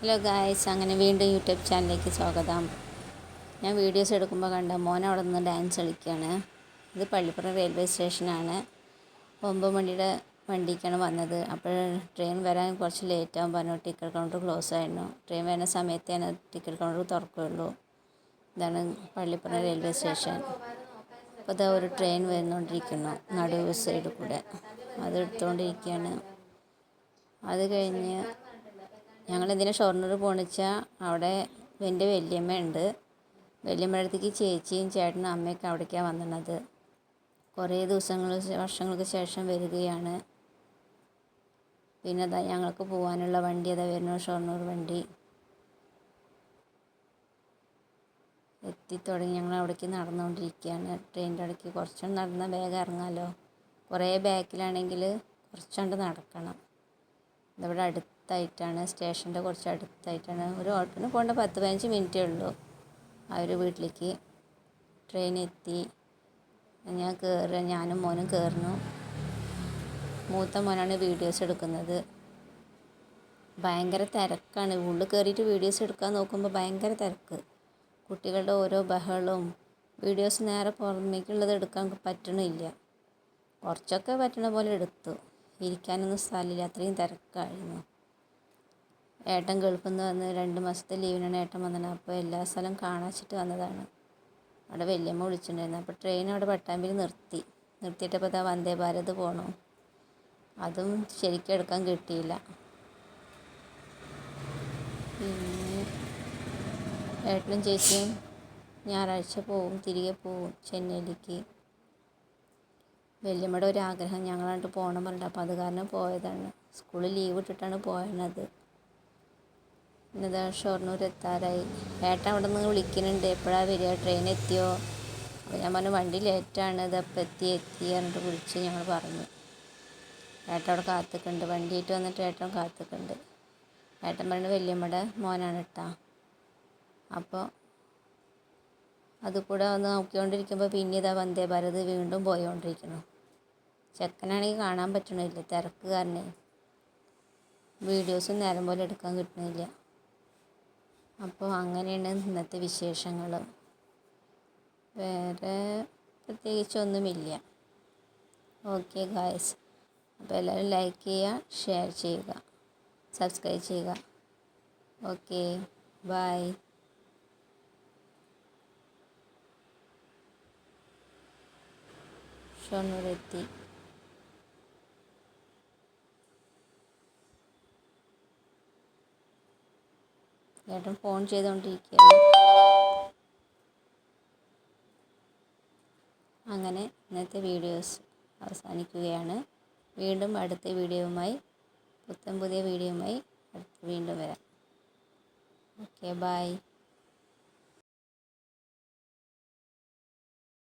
Hello guys, അങ്ങനെ വീണ്ടും YouTube ചാനലിലേക്ക് സ്വാഗതം. ഞാൻ വീഡിയോസ് എടുക്കുമ്പോൾ കണ്ട മോൻ അവിടെ നിന്ന് ഡാൻസ് കളിക്കുകയാണ്. ഇത് പള്ളിപ്പുറം റെയിൽവേ സ്റ്റേഷനാണ്. 9 മണിയുടെ വണ്ടിക്കാണ് വന്നത്. അപ്പോൾ ട്രെയിൻ വരാൻ കുറച്ച് ലേറ്റാകും പറഞ്ഞു. ടിക്കറ്റ് കൗണ്ടർ ക്ലോസ് ആയിരുന്നു. ട്രെയിൻ വരുന്ന സമയത്തേന് ടിക്കറ്റ് കൗണ്ടർ തുറക്കുകയുള്ളൂ. ഇതാണ് പള്ളിപ്പുറം റെയിൽവേ സ്റ്റേഷൻ. അപ്പോൾ ഇതാ ഒരു ട്രെയിൻ വരുന്നുകൊണ്ടിരിക്കുന്നു നടുവ് സൈഡിൽ കൂടെ. അത് എടുത്തുകൊണ്ടിരിക്കുകയാണ്. അത് കഴിഞ്ഞ് ഞങ്ങളെന്തിനാ ഷൊർണൂർ പോകണമെന്ന് വെച്ചാൽ അവിടെ എൻ്റെ വല്യമ്മ ഉണ്ട്. വല്യമ്മയുടെ അടുത്തേക്ക് ചേച്ചിയും ചേട്ടനും അമ്മയൊക്കെ അവിടേക്കാണ് വന്നത്. കുറേ വർഷങ്ങൾക്ക് ശേഷം വരികയാണ്. പിന്നെ അതാ ഞങ്ങൾക്ക് പോകാനുള്ള വണ്ടി അതാ വരുന്നു, ഷൊർണൂർ വണ്ടി എത്തിത്തുടങ്ങി. ഞങ്ങൾ അവിടേക്ക് നടന്നുകൊണ്ടിരിക്കുകയാണ്. ട്രെയിനിൻ്റെ അവിടേക്ക് കുറച്ചുകൊണ്ട് നടന്നാൽ വേഗം ഇറങ്ങാമല്ലോ. കുറേ ബാക്കിലാണെങ്കിൽ കുറച്ചുകൊണ്ട് നടക്കണം. ഇതിവിടെ അടുത്തായിട്ടാണ്, സ്റ്റേഷൻ്റെ കുറച്ച് അടുത്തായിട്ടാണ്. ഒരു ഓട്ടോന് പോകേണ്ട 10-15 മിനിറ്റേ ഉള്ളൂ ആ ഒരു വീട്ടിലേക്ക്. ട്രെയിൻ എത്തി. ഞാനും മോനും കയറുന്നു. മൂത്ത മോനാണ് വീഡിയോസ് എടുക്കുന്നത്. ഭയങ്കര തിരക്കാണ്. ഉള്ളിൽ കയറിയിട്ട് വീഡിയോസ് എടുക്കാൻ നോക്കുമ്പോൾ ഭയങ്കര തിരക്ക്. കുട്ടികളുടെ ഓരോ ബഹളവും. വീഡിയോസ് നേരെ പുറമേക്കുള്ളത് എടുക്കാൻ പറ്റണില്ല. കുറച്ചൊക്കെ പറ്റണ പോലെ എടുത്തു. ഇരിക്കാനൊന്നും സ്ഥലമില്ല, അത്രയും തിരക്കായിരുന്നു. ഏട്ടൻ ഗൾഫിൽ നിന്ന് വന്ന് 2 മാസത്തെ ലീവിനാണ് ഏട്ടൻ വന്നത്. അപ്പോൾ എല്ലാ സ്ഥലം കാണിച്ചിട്ട് വന്നതാണ്. അവിടെ വല്യമ്മ വിളിച്ചിട്ടുണ്ടായിരുന്നു. അപ്പോൾ ട്രെയിൻ അവിടെ പട്ടാമ്പിയിൽ നിർത്തിയിട്ടപ്പോൾ ഇതാ വന്ദേ ഭാരത് പോകണം. അതും ശരിക്കും എടുക്കാൻ കിട്ടിയില്ല. പിന്നെ ഏട്ടനും ചേച്ചിയും ഞായറാഴ്ച തിരികെ പോവും ചെന്നൈയിലേക്ക്. വല്യമ്മയുടെ ഒരു ആഗ്രഹം ഞങ്ങളായിട്ട് പോകണം പറഞ്ഞിട്ട്, അപ്പോൾ അത് കാരണം പോയതാണ്. സ്കൂളിൽ ലീവ് ഇട്ടിട്ടാണ് പോയത്. ഇന്നതാ ഷൊർണൂർ എത്താറായി. ഏട്ടൻ അവിടെ നിന്ന് വിളിക്കുന്നുണ്ട്, എപ്പോഴാണ് വരിക, ട്രെയിൻ എത്തിയോ? അപ്പോൾ ഞാൻ പറഞ്ഞു വണ്ടി ലേറ്റാണ്, ഇതപ്പോൾ എത്തി പറഞ്ഞിട്ട് വിളിച്ച് ഞങ്ങൾ പറഞ്ഞു. ഏട്ടൻ അവിടെ കാത്തിക്കുന്നുണ്ട്. വണ്ടിയായിട്ട് വന്നിട്ട് ഏട്ടൻ കാത്തിക്കുന്നുണ്ട്. ഏട്ടൻ പറഞ്ഞത് വല്യമ്മയുടെ മോനാണ് കേട്ടോ. അപ്പോൾ അതുകൂടെ ഒന്ന് നോക്കിക്കൊണ്ടിരിക്കുമ്പോൾ പിന്നെ ഇതാ വന്ദേ ഭാരത് വീണ്ടും പോയിക്കൊണ്ടിരിക്കുന്നു. ചെക്കനാണെങ്കിൽ കാണാൻ പറ്റണില്ല, തിരക്ക് കാരണേ വീഡിയോസും നേരം പോലെ എടുക്കാൻ കിട്ടണില്ല. അപ്പോൾ അങ്ങനെയാണ് ഇന്നത്തെ വിശേഷങ്ങൾ. വേറെ പ്രത്യേകിച്ചൊന്നുമില്ല. ഓക്കെ ഗായ്സ്, അപ്പോൾ എല്ലാവരും ലൈക്ക് ചെയ്യുക, ഷെയർ ചെയ്യുക, സബ്സ്ക്രൈബ് ചെയ്യുക. Okay, bye. ഷൊർണൂരെത്തി. ഏട്ടൻ ഫോൺ ചെയ്തുകൊണ്ടിരിക്കുകയാണ്. അങ്ങനെ ഇന്നത്തെ വീഡിയോസ് അവസാനിക്കുകയാണ്. വീണ്ടും അടുത്ത വീഡിയോയുമായി, പുതിയ വീഡിയോയുമായി വീണ്ടും വരാം. Okay, by.